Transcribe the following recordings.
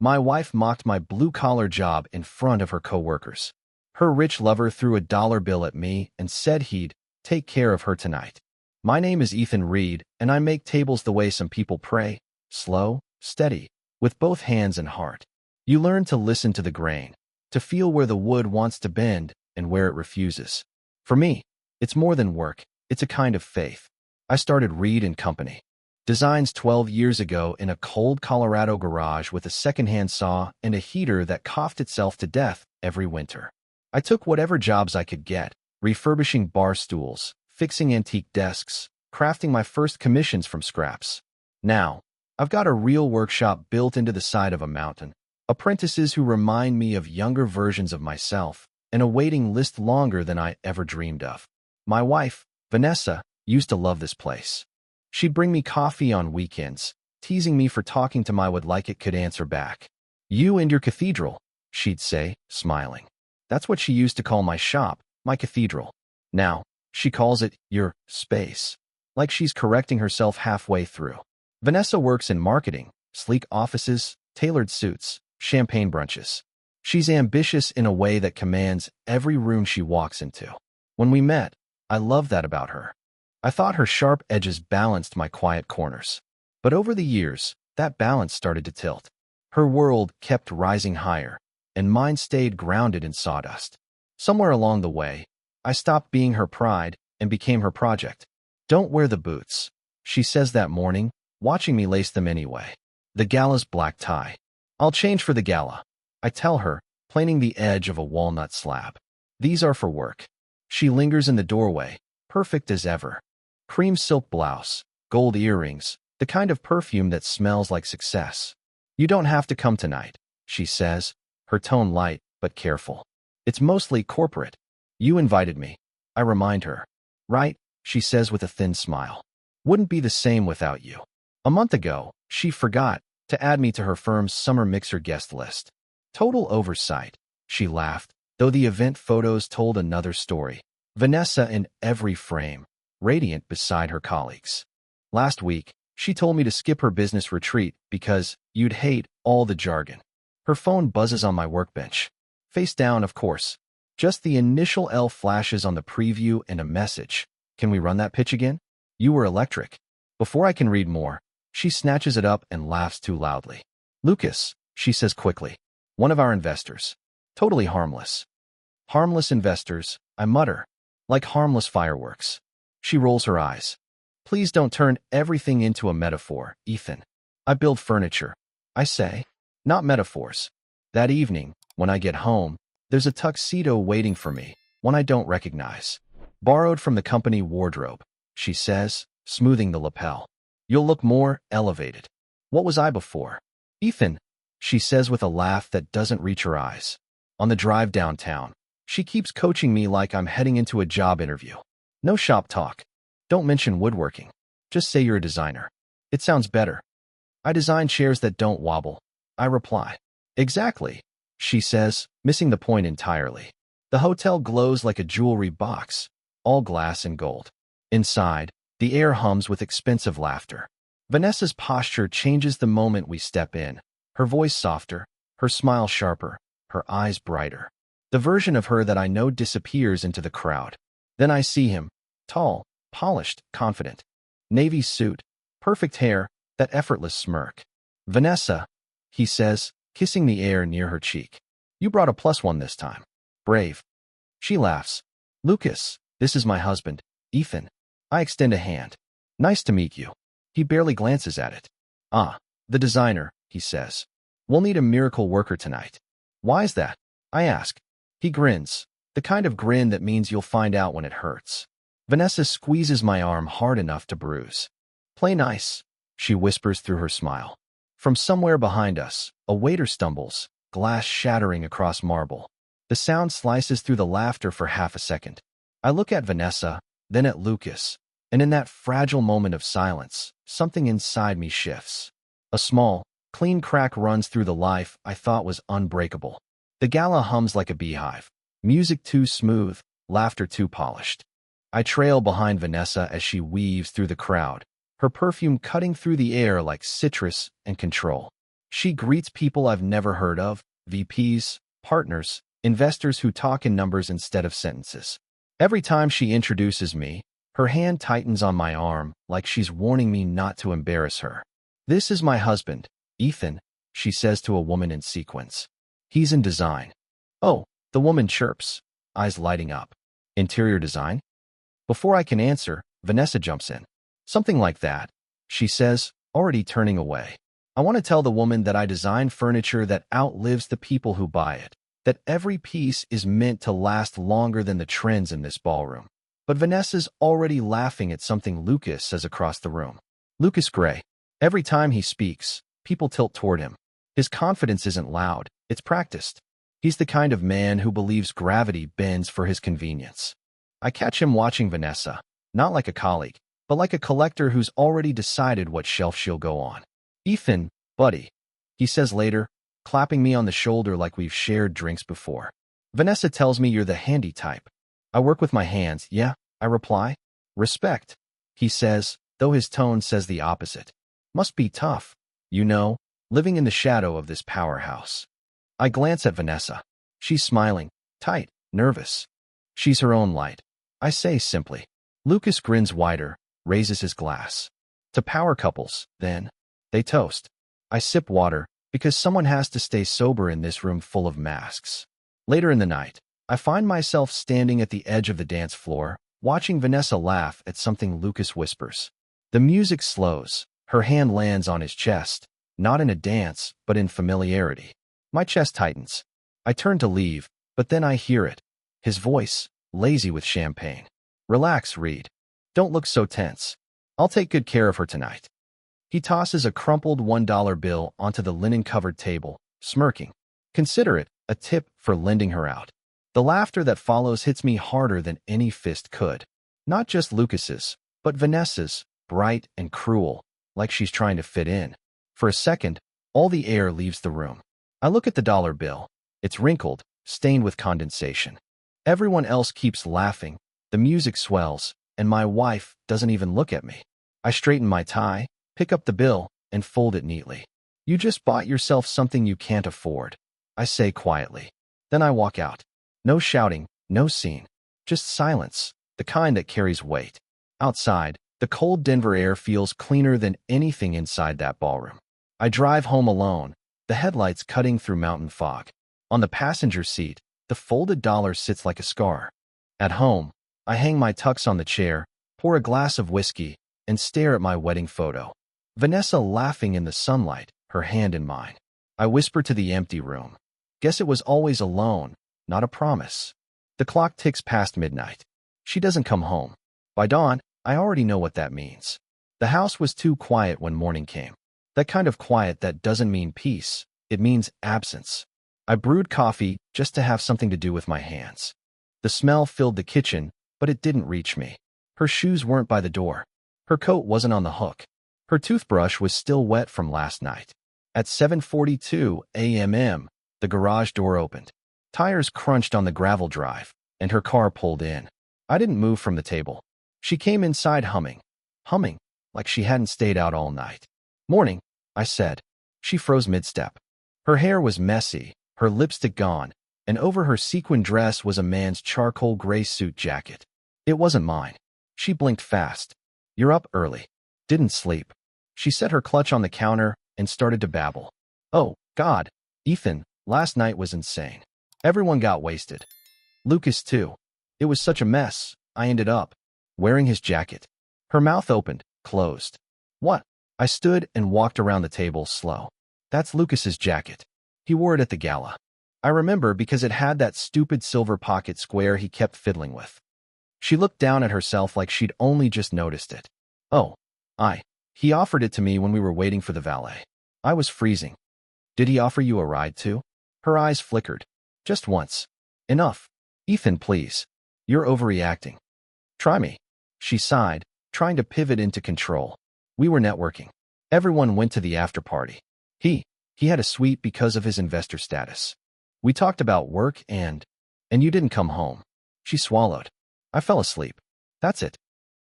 My wife mocked my blue-collar job in front of her coworkers. Her rich lover threw a dollar bill at me and said he'd take care of her tonight. My name is Ethan Reed, and I make tables the way some people pray, slow, steady, with both hands and heart. You learn to listen to the grain, to feel where the wood wants to bend and where it refuses. For me, it's more than work, it's a kind of faith. I started Reed & Company. Designs 12 years ago in a cold Colorado garage with a secondhand saw and a heater that coughed itself to death every winter. I took whatever jobs I could get, refurbishing bar stools, fixing antique desks, crafting my first commissions from scraps. Now, I've got a real workshop built into the side of a mountain, apprentices who remind me of younger versions of myself, and a waiting list longer than I ever dreamed of. My wife, Vanessa, used to love this place. She'd bring me coffee on weekends, teasing me for talking to my would-like-it-could answer back. "You and your cathedral," she'd say, smiling. That's what she used to call my shop, my cathedral. Now, she calls it your space, like she's correcting herself halfway through. Vanessa works in marketing, sleek offices, tailored suits, champagne brunches. She's ambitious in a way that commands every room she walks into. When we met, I loved that about her. I thought her sharp edges balanced my quiet corners. But over the years, that balance started to tilt. Her world kept rising higher, and mine stayed grounded in sawdust. Somewhere along the way, I stopped being her pride and became her project. "Don't wear the boots," she says that morning, watching me lace them anyway. "The gala's black tie." "I'll change for the gala," I tell her, planing the edge of a walnut slab. "These are for work." She lingers in the doorway, perfect as ever. Cream silk blouse, gold earrings, the kind of perfume that smells like success. "You don't have to come tonight," she says, her tone light but careful. "It's mostly corporate. You invited me," I remind her. "Right," she says with a thin smile. "Wouldn't be the same without you." A month ago, she forgot to add me to her firm's summer mixer guest list. Total oversight, she laughed, though the event photos told another story. Vanessa in every frame, radiant beside her colleagues. Last week, she told me to skip her business retreat because you'd hate all the jargon. Her phone buzzes on my workbench. Face down, of course. Just the initial L flashes on the preview and a message. "Can we run that pitch again? You were electric." Before I can read more, she snatches it up and laughs too loudly. "Lucas," she says quickly. "One of our investors. Totally harmless." "Harmless investors," I mutter. "Like harmless fireworks." She rolls her eyes. "Please don't turn everything into a metaphor, Ethan." "I build furniture," I say. "Not metaphors." That evening, when I get home, there's a tuxedo waiting for me, one I don't recognize. "Borrowed from the company wardrobe," she says, smoothing the lapel. "You'll look more elevated." What was I before? "Ethan," she says with a laugh that doesn't reach her eyes. On the drive downtown, she keeps coaching me like I'm heading into a job interview. "No shop talk. Don't mention woodworking. Just say you're a designer. It sounds better." "I design chairs that don't wobble," I reply. "Exactly," she says, missing the point entirely. The hotel glows like a jewelry box, all glass and gold. Inside, the air hums with expensive laughter. Vanessa's posture changes the moment we step in, her voice softer, her smile sharper, her eyes brighter. The version of her that I know disappears into the crowd. Then I see him, tall, polished, confident. Navy suit, perfect hair, that effortless smirk. "Vanessa," he says, kissing the air near her cheek. "You brought a +1 this time. Brave." She laughs. "Lucas, this is my husband, Ethan." I extend a hand. "Nice to meet you." He barely glances at it. "Ah, the designer," he says. "We'll need a miracle worker tonight." "Why's that?" I ask. He grins, the kind of grin that means you'll find out when it hurts. Vanessa squeezes my arm hard enough to bruise. "Play nice," she whispers through her smile. From somewhere behind us, a waiter stumbles, glass shattering across marble. The sound slices through the laughter for half a second. I look at Vanessa, then at Lucas, and in that fragile moment of silence, something inside me shifts. A small, clean crack runs through the life I thought was unbreakable. The gala hums like a beehive. Music too smooth, laughter too polished. I trail behind Vanessa as she weaves through the crowd, her perfume cutting through the air like citrus and control. She greets people I've never heard of, VPs, partners, investors who talk in numbers instead of sentences. Every time she introduces me, her hand tightens on my arm like she's warning me not to embarrass her. "This is my husband, Ethan," she says to a woman in sequins. "He's in design." "Oh," the woman chirps, eyes lighting up. "Interior design?" Before I can answer, Vanessa jumps in. "Something like that," she says, already turning away. I want to tell the woman that I design furniture that outlives the people who buy it, that every piece is meant to last longer than the trends in this ballroom. But Vanessa's already laughing at something Lucas says across the room. Lucas Gray. Every time he speaks, people tilt toward him. His confidence isn't loud, it's practiced. He's the kind of man who believes gravity bends for his convenience. I catch him watching Vanessa, not like a colleague, but like a collector who's already decided what shelf she'll go on. "Ethan, buddy," he says later, clapping me on the shoulder like we've shared drinks before. "Vanessa tells me you're the handy type." "I work with my hands, yeah," I reply. "Respect," he says, though his tone says the opposite. "Must be tough, you know, living in the shadow of this powerhouse." I glance at Vanessa. She's smiling, tight, nervous. She's her own light. I say simply. Lucas grins wider, raises his glass. "To power couples, then." They toast. I sip water, because someone has to stay sober in this room full of masks. Later in the night, I find myself standing at the edge of the dance floor, watching Vanessa laugh at something Lucas whispers. The music slows. Her hand lands on his chest, not in a dance, but in familiarity. My chest tightens. I turn to leave, but then I hear it. His voice, lazy with champagne. "Relax, Reed. Don't look so tense. I'll take good care of her tonight." He tosses a crumpled $1 bill onto the linen-covered table, smirking. "Consider it a tip for lending her out." The laughter that follows hits me harder than any fist could. Not just Lucas's, but Vanessa's, bright and cruel, like she's trying to fit in. For a second, all the air leaves the room. I look at the dollar bill. It's wrinkled, stained with condensation. Everyone else keeps laughing, the music swells, and my wife doesn't even look at me. I straighten my tie, pick up the bill, and fold it neatly. "You just bought yourself something you can't afford," I say quietly. Then I walk out. No shouting, no scene. Just silence, the kind that carries weight. Outside, the cold Denver air feels cleaner than anything inside that ballroom. I drive home alone, the headlights cutting through mountain fog. On the passenger seat, the folded dollar sits like a scar. At home, I hang my tux on the chair, pour a glass of whiskey, and stare at my wedding photo. Vanessa laughing in the sunlight, her hand in mine. I whisper to the empty room. Guess it was always alone, not a promise. The clock ticks past midnight. She doesn't come home. By dawn, I already know what that means. The house was too quiet when morning came. That kind of quiet that doesn't mean peace, it means absence. I brewed coffee just to have something to do with my hands. The smell filled the kitchen, but it didn't reach me. Her shoes weren't by the door. Her coat wasn't on the hook. Her toothbrush was still wet from last night. At 7:42 a.m., the garage door opened. Tires crunched on the gravel drive, and her car pulled in. I didn't move from the table. She came inside humming, like she hadn't stayed out all night. "Morning," I said. She froze mid-step. Her hair was messy, her lipstick gone, and over her sequin dress was a man's charcoal gray suit jacket. It wasn't mine. She blinked fast. "You're up early." "Didn't sleep." She set her clutch on the counter and started to babble. "Oh, God, Ethan, last night was insane. Everyone got wasted. Lucas, too. It was such a mess. I ended up wearing his jacket." Her mouth opened, closed. "What?" I stood and walked around the table slow. "That's Lucas's jacket. He wore it at the gala. I remember because it had that stupid silver pocket square he kept fiddling with." She looked down at herself like she'd only just noticed it. "Oh, he offered it to me when we were waiting for the valet. I was freezing." "Did he offer you a ride too?" Her eyes flickered. "Just once." "Enough. Ethan, please. You're overreacting." "Try me." She sighed, trying to pivot into control. "We were networking. Everyone went to the after party. He had a suite because of his investor status. We talked about work and you didn't come home." She swallowed. "I fell asleep. That's it."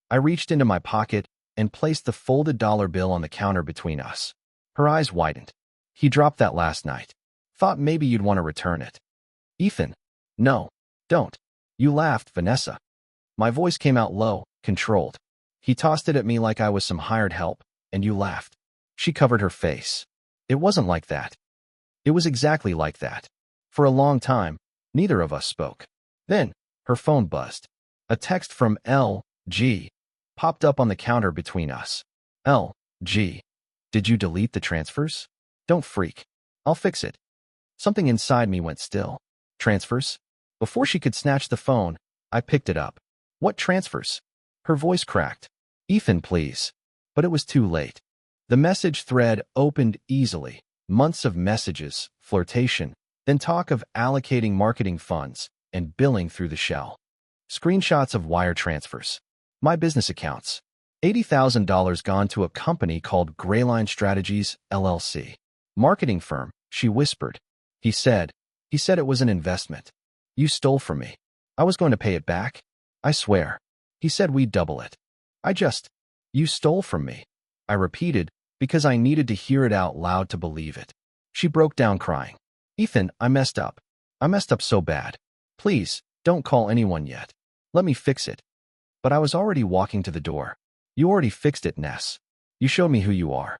I reached into my pocket and placed the folded dollar bill on the counter between us. Her eyes widened. He dropped that last night. Thought maybe you'd want to return it. Ethan. No. Don't. You laughed, Vanessa. My voice came out low, controlled. He tossed it at me like I was some hired help, and you laughed. She covered her face. It wasn't like that. It was exactly like that. For a long time, neither of us spoke. Then, her phone buzzed. A text from L.G. popped up on the counter between us. L.G. Did you delete the transfers? Don't freak. I'll fix it. Something inside me went still. Transfers? Before she could snatch the phone, I picked it up. What transfers? Her voice cracked. Ethan, please. But it was too late. The message thread opened easily. Months of messages, flirtation, then talk of allocating marketing funds and billing through the shell. Screenshots of wire transfers. My business accounts. $80,000 gone to a company called Grayline Strategies, LLC. Marketing firm, she whispered. He said it was an investment. You stole from me. I was going to pay it back. I swear. He said we'd double it. You stole from me. I repeated, because I needed to hear it out loud to believe it. She broke down crying. Ethan, I messed up. I messed up so bad. Please, don't call anyone yet. Let me fix it. But I was already walking to the door. You already fixed it, Ness. You showed me who you are.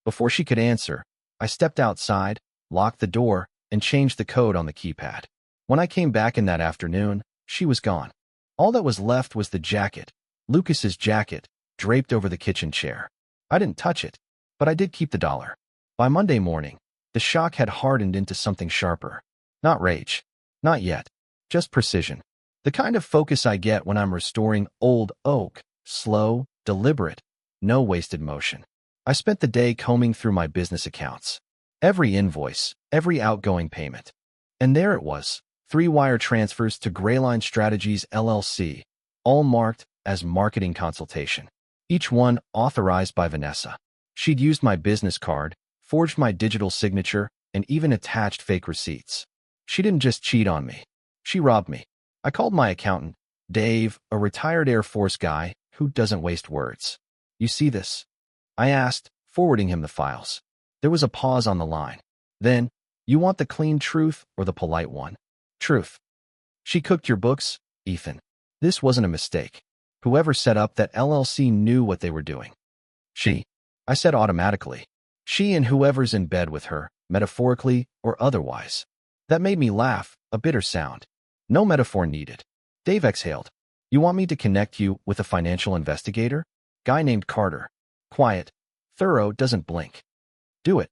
Before she could answer, I stepped outside, locked the door, and changed the code on the keypad. When I came back in that afternoon, she was gone. All that was left was the jacket, Lucas's jacket, draped over the kitchen chair. I didn't touch it, but I did keep the dollar. By Monday morning, the shock had hardened into something sharper. Not rage. Not yet. Just precision. The kind of focus I get when I'm restoring old oak. Slow, deliberate, no wasted motion. I spent the day combing through my business accounts. Every invoice, every outgoing payment. And there it was. 3 wire transfers to Grayline Strategies, LLC, all marked as marketing consultation. Each one authorized by Vanessa. She'd used my business card, forged my digital signature, and even attached fake receipts. She didn't just cheat on me. She robbed me. I called my accountant, Dave, a retired Air Force guy who doesn't waste words. You see this? I asked, forwarding him the files. There was a pause on the line. Then, you want the clean truth or the polite one? Truth. She cooked your books, Ethan. This wasn't a mistake. Whoever set up that LLC knew what they were doing. She. I said automatically. She and whoever's in bed with her, metaphorically or otherwise. That made me laugh, a bitter sound. No metaphor needed. Dave exhaled. You want me to connect you with a financial investigator? Guy named Carter. Quiet. Thorough, doesn't blink. Do it.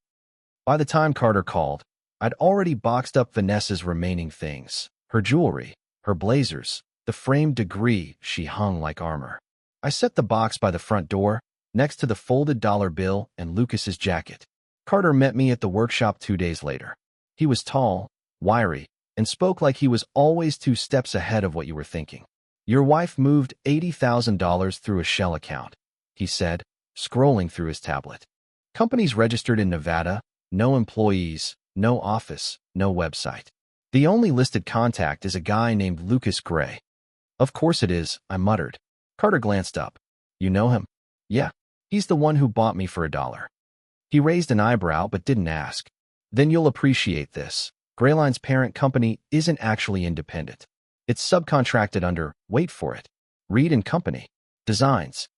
By the time Carter called, I'd already boxed up Vanessa's remaining things. Her jewelry, her blazers, the framed degree she hung like armor. I set the box by the front door, next to the folded dollar bill and Lucas's jacket. Carter met me at the workshop 2 days later. He was tall, wiry, and spoke like he was always 2 steps ahead of what you were thinking. Your wife moved $80,000 through a shell account, he said, scrolling through his tablet. Companies registered in Nevada, no employees, no office, no website. The only listed contact is a guy named Lucas Gray. Of course it is, I muttered. Carter glanced up. You know him? Yeah. He's the one who bought me for $1. He raised an eyebrow but didn't ask. Then you'll appreciate this. Grayline's parent company isn't actually independent. It's subcontracted under, wait for it, Reed and Company. Designs.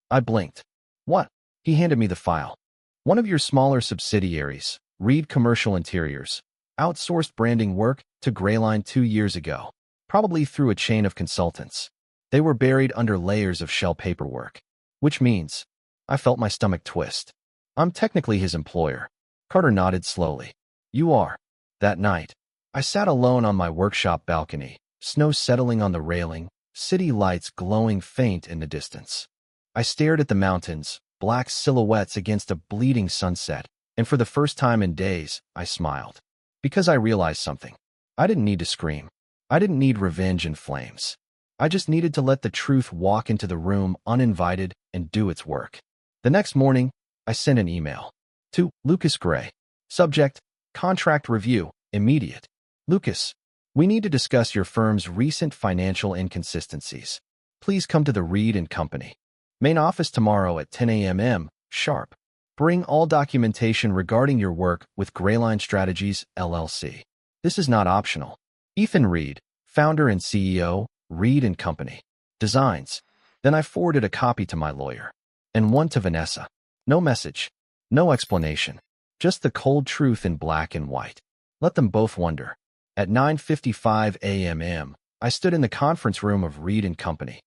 I blinked. What? He handed me the file. One of your smaller subsidiaries, Reed Commercial Interiors, outsourced branding work to Grayline 2 years ago, probably through a chain of consultants. They were buried under layers of shell paperwork. Which means, I felt my stomach twist. I'm technically his employer. Carter nodded slowly. You are. That night, I sat alone on my workshop balcony, snow settling on the railing, city lights glowing faint in the distance. I stared at the mountains, black silhouettes against a bleeding sunset, and for the first time in days, I smiled. Because I realized something. I didn't need to scream. I didn't need revenge and flames. I just needed to let the truth walk into the room uninvited and do its work. The next morning, I sent an email. To Lucas Gray. Subject, contract review, immediate. Lucas, we need to discuss your firm's recent financial inconsistencies. Please come to the Reed and Company. Main office tomorrow at 10 a.m. sharp. Bring all documentation regarding your work with Grayline Strategies, LLC. This is not optional. Ethan Reed, founder and CEO, Reed & Company. Designs. Then I forwarded a copy to my lawyer. And one to Vanessa. No message. No explanation. Just the cold truth in black and white. Let them both wonder. At 9:55 a.m., I stood in the conference room of Reed & Company's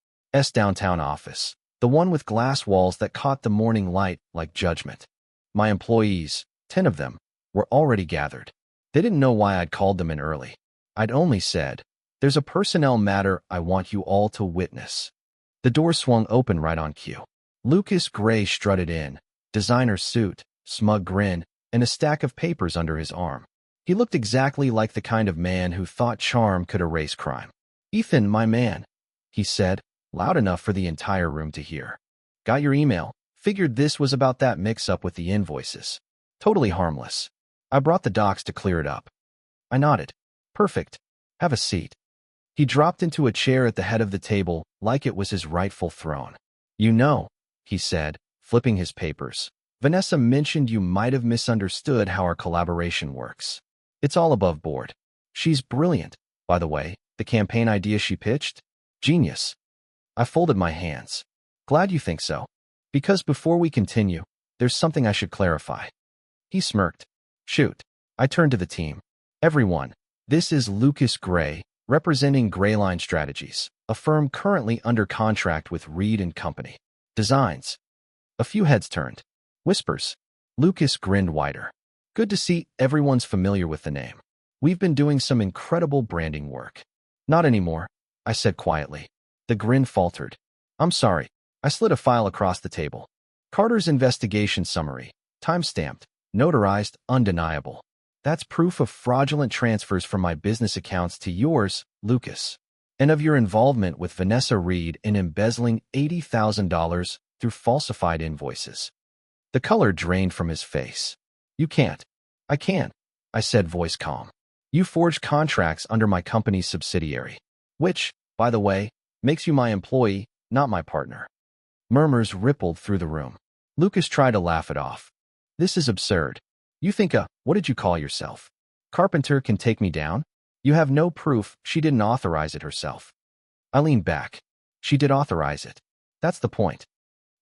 downtown office, the one with glass walls that caught the morning light like judgment. My employees, 10 of them, were already gathered. They didn't know why I'd called them in early. I'd only said, "There's a personnel matter I want you all to witness." The door swung open right on cue. Lucas Gray strutted in, designer suit, smug grin, and a stack of papers under his arm. He looked exactly like the kind of man who thought charm could erase crime. "Ethan, my man," he said, loud enough for the entire room to hear. "Got your email. Figured this was about that mix-up with the invoices. Totally harmless. I brought the docs to clear it up." I nodded. "Perfect. Have a seat." He dropped into a chair at the head of the table like it was his rightful throne. "You know," he said, flipping his papers, "Vanessa mentioned you might have misunderstood how our collaboration works. It's all above board. She's brilliant, by the way. The campaign idea she pitched? Genius." I folded my hands. "Glad you think so. Because before we continue, there's something I should clarify." He smirked. "Shoot." I turned to the team. "Everyone, this is Lucas Gray, representing Grayline Strategies, a firm currently under contract with Reed & Company. Designs." A few heads turned. Whispers. Lucas grinned wider. "Good to see everyone's familiar with the name. We've been doing some incredible branding work." "Not anymore," I said quietly. The grin faltered. "I'm sorry." I slid a file across the table. "Carter's investigation summary. Time-stamped. Notarized. Undeniable. That's proof of fraudulent transfers from my business accounts to yours, Lucas, and of your involvement with Vanessa Reed in embezzling $80,000 through falsified invoices." The color drained from his face. "You can't." "I can," I said, voice calm. "You forged contracts under my company's subsidiary, which, by the way, makes you my employee, not my partner." Murmurs rippled through the room. Lucas tried to laugh it off. "This is absurd. You think what did you call yourself? Carpenter can take me down? You have no proof she didn't authorize it herself." I leaned back. "She did authorize it. That's the point."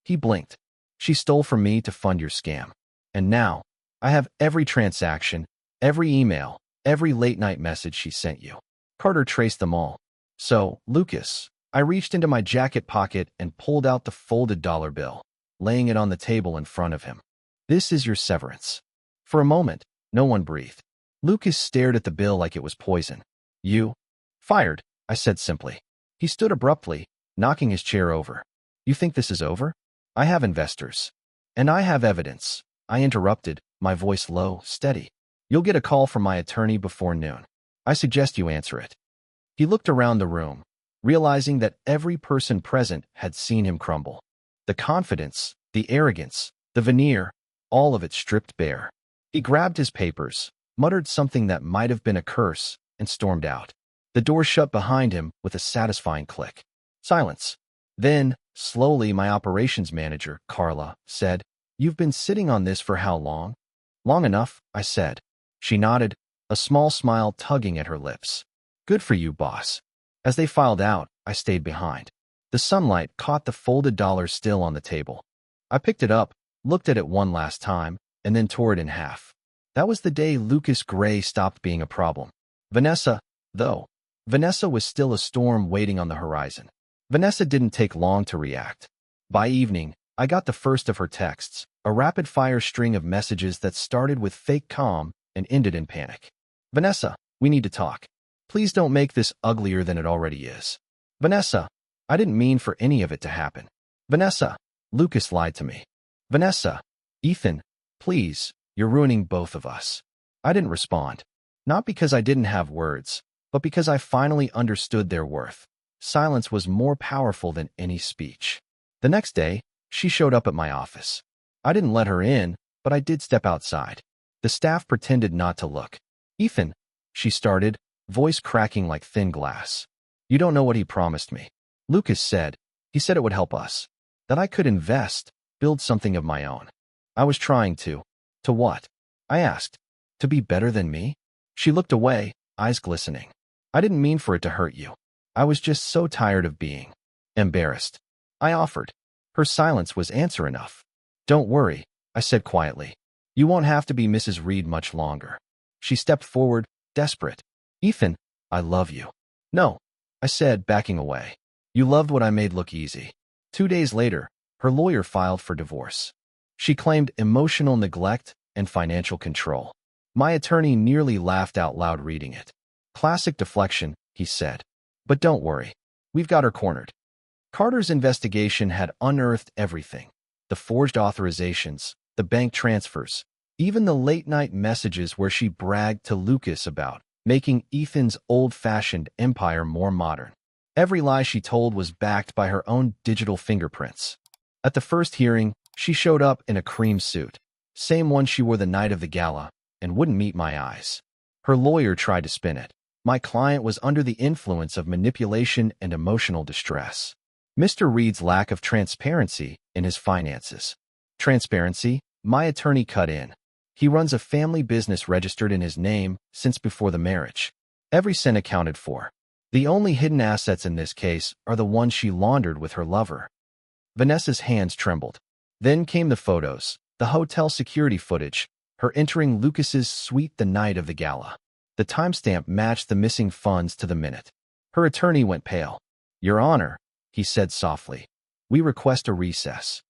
He blinked. "She stole from me to fund your scam. And now, I have every transaction, every email, every late-night message she sent you." Carter traced them all. "So, Lucas," I reached into my jacket pocket and pulled out the folded dollar bill, laying it on the table in front of him. "This is your severance." For a moment, no one breathed. Lucas stared at the bill like it was poison. "You?" "Fired," I said simply. He stood abruptly, knocking his chair over. "You think this is over?" "I have investors. And I have evidence," I interrupted, my voice low, steady. "You'll get a call from my attorney before noon. I suggest you answer it." He looked around the room, realizing that every person present had seen him crumble. The confidence, the arrogance, the veneer, all of it stripped bare. He grabbed his papers, muttered something that might have been a curse, and stormed out. The door shut behind him with a satisfying click. Silence. Then, slowly, my operations manager, Carla, said, "You've been sitting on this for how long?" "Long enough," I said. She nodded, a small smile tugging at her lips. "Good for you, boss." As they filed out, I stayed behind. The sunlight caught the folded dollar still on the table. I picked it up, looked at it one last time, and then tore it in half. That was the day Lucas Gray stopped being a problem. Vanessa, though. Vanessa was still a storm waiting on the horizon. Vanessa didn't take long to react. By evening, I got the first of her texts, a rapid-fire string of messages that started with fake calm and ended in panic. "Vanessa, we need to talk. Please don't make this uglier than it already is. Vanessa, I didn't mean for any of it to happen. Vanessa, Lucas lied to me. Vanessa, Ethan, please, you're ruining both of us." I didn't respond. Not because I didn't have words, but because I finally understood their worth. Silence was more powerful than any speech. The next day, she showed up at my office. I didn't let her in, but I did step outside. The staff pretended not to look. "Ethan," she started, voice cracking like thin glass. "You don't know what he promised me." Lucas said. "He said it would help us. That I could invest, build something of my own." I was trying to. To what? I asked. To be better than me? She looked away, eyes glistening. I didn't mean for it to hurt you. I was just so tired of being embarrassed. I offered. Her silence was answer enough. Don't worry, I said quietly. You won't have to be Mrs. Reed much longer. She stepped forward, desperate. Ethan, I love you. No, I said, backing away. You loved what I made look easy. 2 days later, her lawyer filed for divorce. She claimed emotional neglect and financial control. My attorney nearly laughed out loud reading it. Classic deflection, he said. But don't worry. We've got her cornered. Carter's investigation had unearthed everything. The forged authorizations, the bank transfers, even the late-night messages where she bragged to Lucas about making Ethan's old-fashioned empire more modern. Every lie she told was backed by her own digital fingerprints. At the first hearing, she showed up in a cream suit, same one she wore the night of the gala, and wouldn't meet my eyes. Her lawyer tried to spin it. My client was under the influence of manipulation and emotional distress. Mr. Reed's lack of transparency in his finances. Transparency? My attorney cut in. He runs a family business registered in his name since before the marriage. Every cent accounted for. The only hidden assets in this case are the ones she laundered with her lover. Vanessa's hands trembled. Then came the photos, the hotel security footage, her entering Lucas's suite the night of the gala. The timestamp matched the missing funds to the minute. Her attorney went pale. Your Honor, he said softly, we request a recess.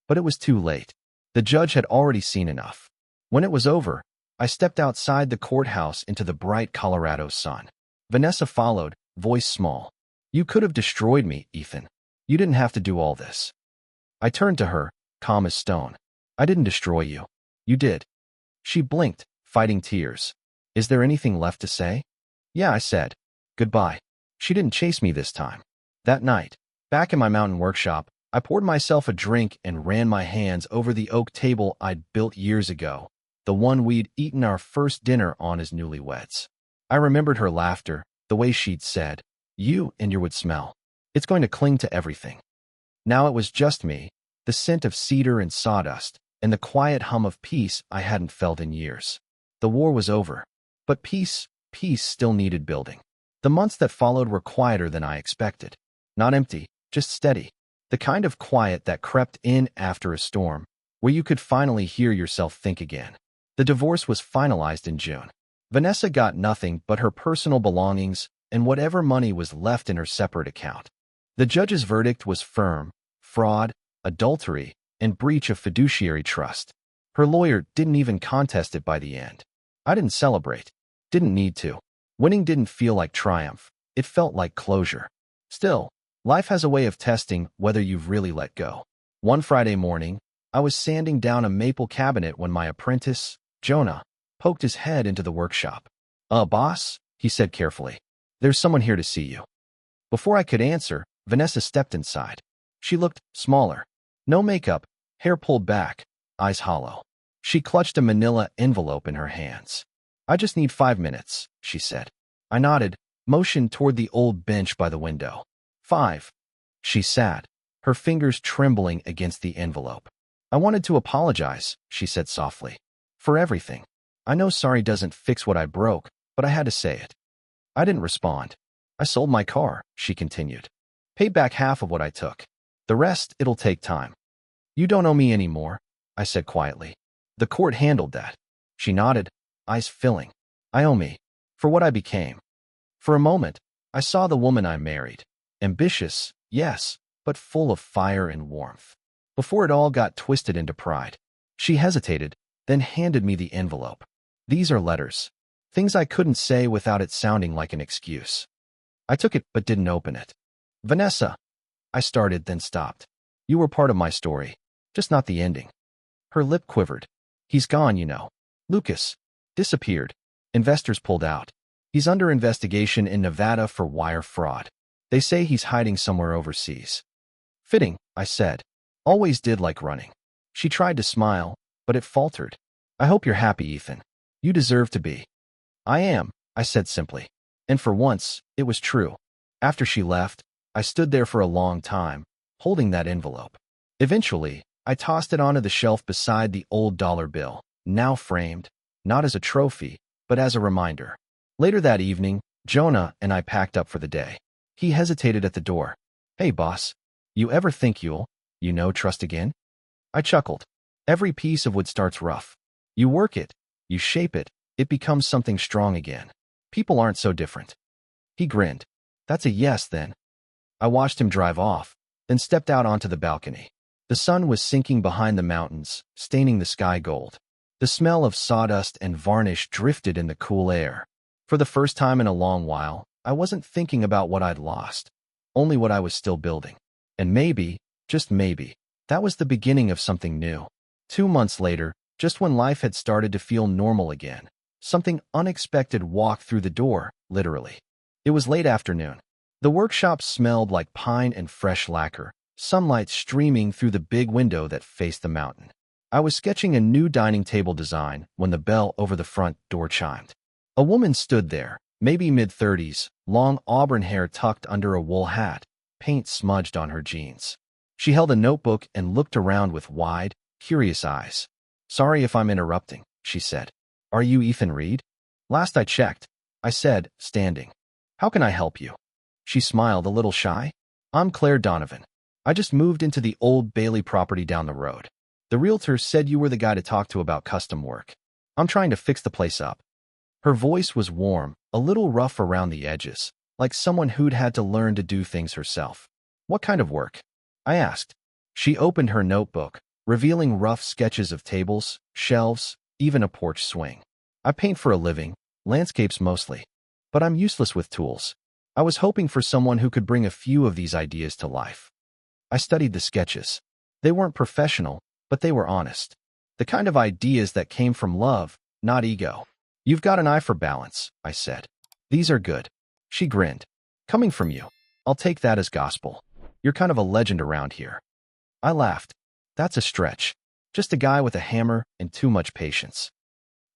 But it was too late. The judge had already seen enough. When it was over, I stepped outside the courthouse into the bright Colorado sun. Vanessa followed, voice small. You could have destroyed me, Ethan. You didn't have to do all this. I turned to her, calm as stone. I didn't destroy you. You did. She blinked, fighting tears. Is there anything left to say? Yeah, I said. Goodbye. She didn't chase me this time. That night, back in my mountain workshop, I poured myself a drink and ran my hands over the oak table I'd built years ago, the one we'd eaten our first dinner on as newlyweds. I remembered her laughter, the way she'd said, you and your wood smell. It's going to cling to everything. Now it was just me, the scent of cedar and sawdust, and the quiet hum of peace I hadn't felt in years. The war was over. But peace still needed building. The months that followed were quieter than I expected. Not empty, just steady. The kind of quiet that crept in after a storm, where you could finally hear yourself think again. The divorce was finalized in June. Vanessa got nothing but her personal belongings and whatever money was left in her separate account. The judge's verdict was firm: fraud, adultery, and breach of fiduciary trust. Her lawyer didn't even contest it by the end. I didn't celebrate. Didn't need to. Winning didn't feel like triumph. It felt like closure. Still, life has a way of testing whether you've really let go. One Friday morning, I was sanding down a maple cabinet when my apprentice, Jonah, poked his head into the workshop. Boss, he said carefully. There's someone here to see you. Before I could answer, Vanessa stepped inside. She looked smaller. No makeup, hair pulled back, eyes hollow. She clutched a manila envelope in her hands. I just need 5 minutes, she said. I nodded, motioned toward the old bench by the window. 5. She sat, her fingers trembling against the envelope. I wanted to apologize, she said softly. For everything. I know sorry doesn't fix what I broke, but I had to say it. I didn't respond. I sold my car, she continued. Paid back half of what I took. The rest, it'll take time. You don't owe me any more, I said quietly. The court handled that. She nodded, eyes filling. I owe me. For what I became. For a moment, I saw the woman I married. Ambitious, yes, but full of fire and warmth. Before it all got twisted into pride. She hesitated, then handed me the envelope. These are letters. Things I couldn't say without it sounding like an excuse. I took it but didn't open it. Vanessa. I started, then stopped. You were part of my story, just not the ending. Her lip quivered. He's gone, you know. Lucas. Disappeared. Investors pulled out. He's under investigation in Nevada for wire fraud. They say he's hiding somewhere overseas. Fitting, I said. Always did like running. She tried to smile, but it faltered. I hope you're happy, Ethan. You deserve to be. I am, I said simply. And for once, it was true. After she left, I stood there for a long time, holding that envelope. Eventually, I tossed it onto the shelf beside the old dollar bill, now framed, not as a trophy, but as a reminder. Later that evening, Jonah and I packed up for the day. He hesitated at the door. "Hey, boss, you ever think trust again?" I chuckled. Every piece of wood starts rough. You work it, you shape it, it becomes something strong again. People aren't so different. He grinned. "That's a yes, then." I watched him drive off, then stepped out onto the balcony. The sun was sinking behind the mountains, staining the sky gold. The smell of sawdust and varnish drifted in the cool air. For the first time in a long while, I wasn't thinking about what I'd lost, only what I was still building. And maybe, just maybe, that was the beginning of something new. 2 months later, just when life had started to feel normal again, something unexpected walked through the door, literally. It was late afternoon. The workshop smelled like pine and fresh lacquer, sunlight streaming through the big window that faced the mountain. I was sketching a new dining table design when the bell over the front door chimed. A woman stood there, maybe mid-30s, long auburn hair tucked under a wool hat, paint smudged on her jeans. She held a notebook and looked around with wide, curious eyes. "Sorry if I'm interrupting," she said. "Are you Ethan Reed?" "Last I checked," I said, standing. "How can I help you?" She smiled, a little shy. "I'm Claire Donovan. I just moved into the old Bailey property down the road. The realtor said you were the guy to talk to about custom work. I'm trying to fix the place up." Her voice was warm, a little rough around the edges, like someone who'd had to learn to do things herself. "What kind of work?" I asked. She opened her notebook, revealing rough sketches of tables, shelves, even a porch swing. "I paint for a living, landscapes mostly. But I'm useless with tools. I was hoping for someone who could bring a few of these ideas to life." I studied the sketches. They weren't professional, but they were honest. The kind of ideas that came from love, not ego. "You've got an eye for balance," I said. "These are good." She grinned. "Coming from you, I'll take that as gospel. You're kind of a legend around here." I laughed. "That's a stretch. Just a guy with a hammer and too much patience."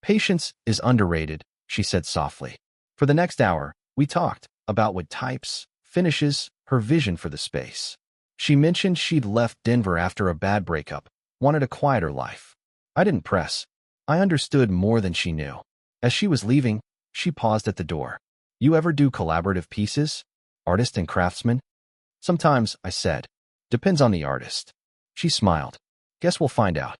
"Patience is underrated," she said softly. For the next hour, we talked about wood types, finishes, her vision for the space. She mentioned she'd left Denver after a bad breakup, wanted a quieter life. I didn't press. I understood more than she knew. As she was leaving, she paused at the door. "You ever do collaborative pieces? Artist and craftsman?" "Sometimes," I said. "Depends on the artist." She smiled. "Guess we'll find out."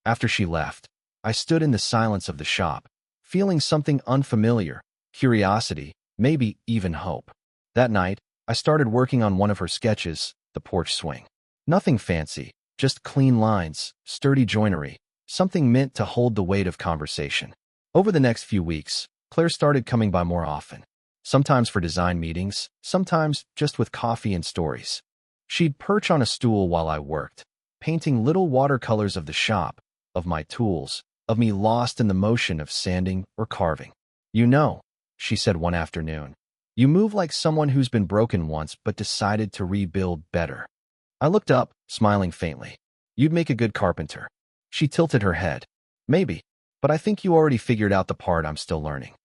After she left, I stood in the silence of the shop, feeling something unfamiliar, curiosity, maybe even hope. That night, I started working on one of her sketches, the porch swing. Nothing fancy, just clean lines, sturdy joinery, something meant to hold the weight of conversation. Over the next few weeks, Claire started coming by more often. Sometimes for design meetings, sometimes just with coffee and stories. She'd perch on a stool while I worked, painting little watercolors of the shop, of my tools, of me lost in the motion of sanding or carving. "You know," she said one afternoon, "you move like someone who's been broken once but decided to rebuild better." I looked up, smiling faintly. "You'd make a good carpenter." She tilted her head. "Maybe, but I think you already figured out the part I'm still learning."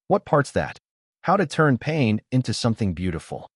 "What part's that?" "How to turn pain into something beautiful."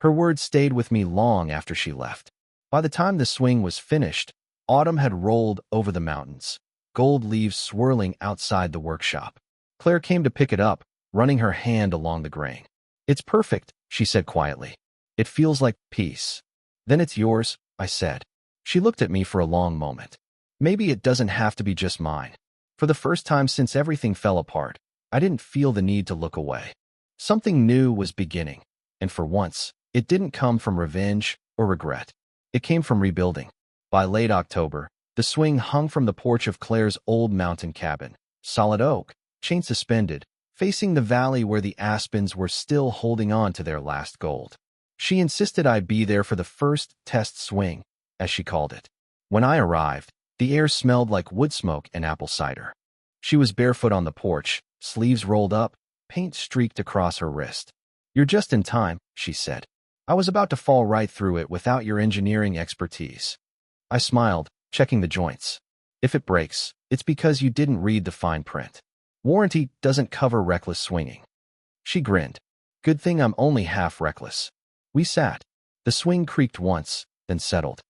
Her words stayed with me long after she left. By the time the swing was finished, autumn had rolled over the mountains, gold leaves swirling outside the workshop. Claire came to pick it up, running her hand along the grain. "It's perfect," she said quietly. "It feels like peace." "Then it's yours," I said. She looked at me for a long moment. "Maybe it doesn't have to be just mine." For the first time since everything fell apart, I didn't feel the need to look away. Something new was beginning, and for once, it didn't come from revenge or regret. It came from rebuilding. By late October, the swing hung from the porch of Claire's old mountain cabin, solid oak, chain suspended, facing the valley where the aspens were still holding on to their last gold. She insisted I be there for the first test swing, as she called it. When I arrived, the air smelled like wood smoke and apple cider. She was barefoot on the porch, sleeves rolled up, paint streaked across her wrist. "You're just in time," she said. "I was about to fall right through it without your engineering expertise." I smiled, checking the joints. "If it breaks, it's because you didn't read the fine print. Warranty doesn't cover reckless swinging." She grinned. "Good thing I'm only half reckless." We sat. The swing creaked once, then settled.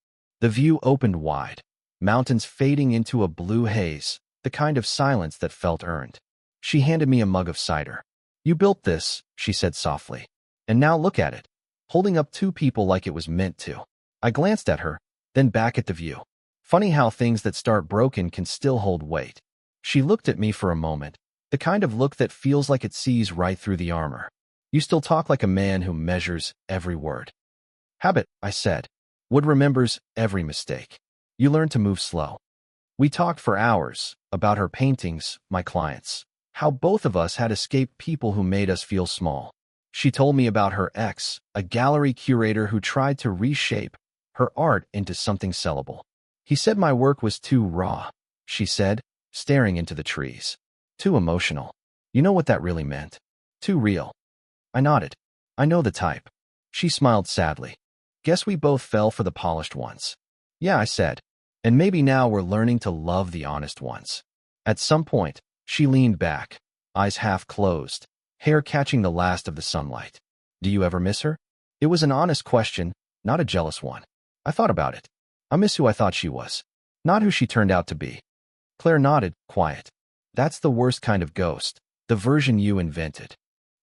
The view opened wide, mountains fading into a blue haze, the kind of silence that felt earned. She handed me a mug of cider. "You built this," she said softly. "And now look at it," holding up two people like it was meant to. I glanced at her, then back at the view. Funny how things that start broken can still hold weight. She looked at me for a moment, the kind of look that feels like it sees right through the armor. "You still talk like a man who measures every word." "Habit," I said. "Wood remembers every mistake. You learn to move slow." We talked for hours about her paintings, my clients, how both of us had escaped people who made us feel small. She told me about her ex, a gallery curator who tried to reshape her art into something sellable. "He said my work was too raw," she said, staring into the trees. "Too emotional. You know what that really meant? Too real." I nodded. "I know the type." She smiled sadly. "Guess we both fell for the polished ones." "Yeah," I said. "And maybe now we're learning to love the honest ones." At some point, she leaned back, eyes half closed, hair catching the last of the sunlight. "Do you ever miss her?" It was an honest question, not a jealous one. I thought about it. I miss who I thought she was, not who she turned out to be. Claire nodded, quiet. "That's the worst kind of ghost, the version you invented."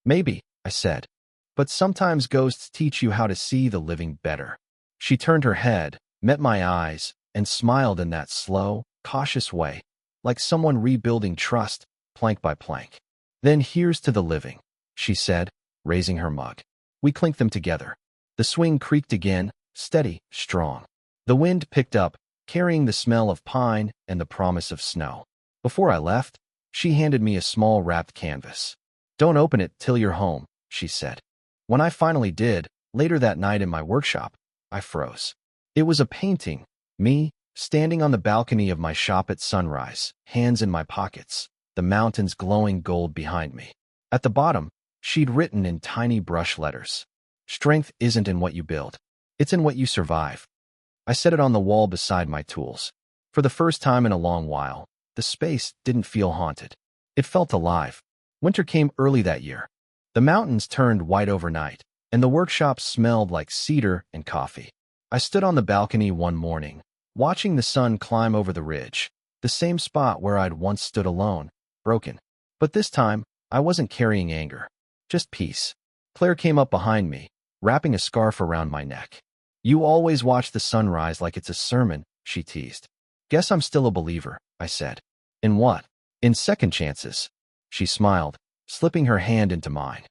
"Maybe," I said. "But sometimes ghosts teach you how to see the living better." She turned her head, met my eyes, and smiled in that slow, cautious way, like someone rebuilding trust, plank by plank. "Then here's to the living," she said, raising her mug. We clinked them together. The swing creaked again, steady, strong. The wind picked up, carrying the smell of pine and the promise of snow. Before I left, she handed me a small wrapped canvas. "Don't open it till you're home," she said. When I finally did, later that night in my workshop, I froze. It was a painting, me, standing on the balcony of my shop at sunrise, hands in my pockets, the mountains glowing gold behind me. At the bottom, she'd written in tiny brush letters, "Strength isn't in what you build. It's in what you survive." I set it on the wall beside my tools. For the first time in a long while, the space didn't feel haunted. It felt alive. Winter came early that year. The mountains turned white overnight, and the workshop smelled like cedar and coffee. I stood on the balcony one morning, watching the sun climb over the ridge, the same spot where I'd once stood alone, broken. But this time, I wasn't carrying anger, just peace. Claire came up behind me, wrapping a scarf around my neck. "You always watch the sunrise like it's a sermon," she teased. "Guess I'm still a believer," I said. "In what?" "In second chances." She smiled, slipping her hand into mine.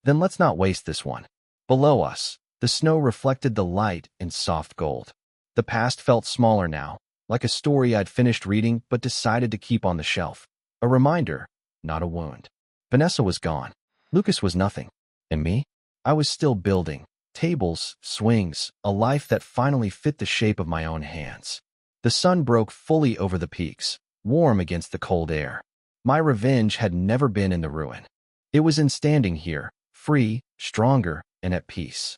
"Then let's not waste this one." Below us, the snow reflected the light in soft gold. The past felt smaller now, like a story I'd finished reading but decided to keep on the shelf. A reminder, not a wound. Vanessa was gone. Lucas was nothing. And me? I was still building. Tables, swings, a life that finally fit the shape of my own hands. The sun broke fully over the peaks, warm against the cold air. My revenge had never been in the ruin. It was in standing here, free, stronger, and at peace.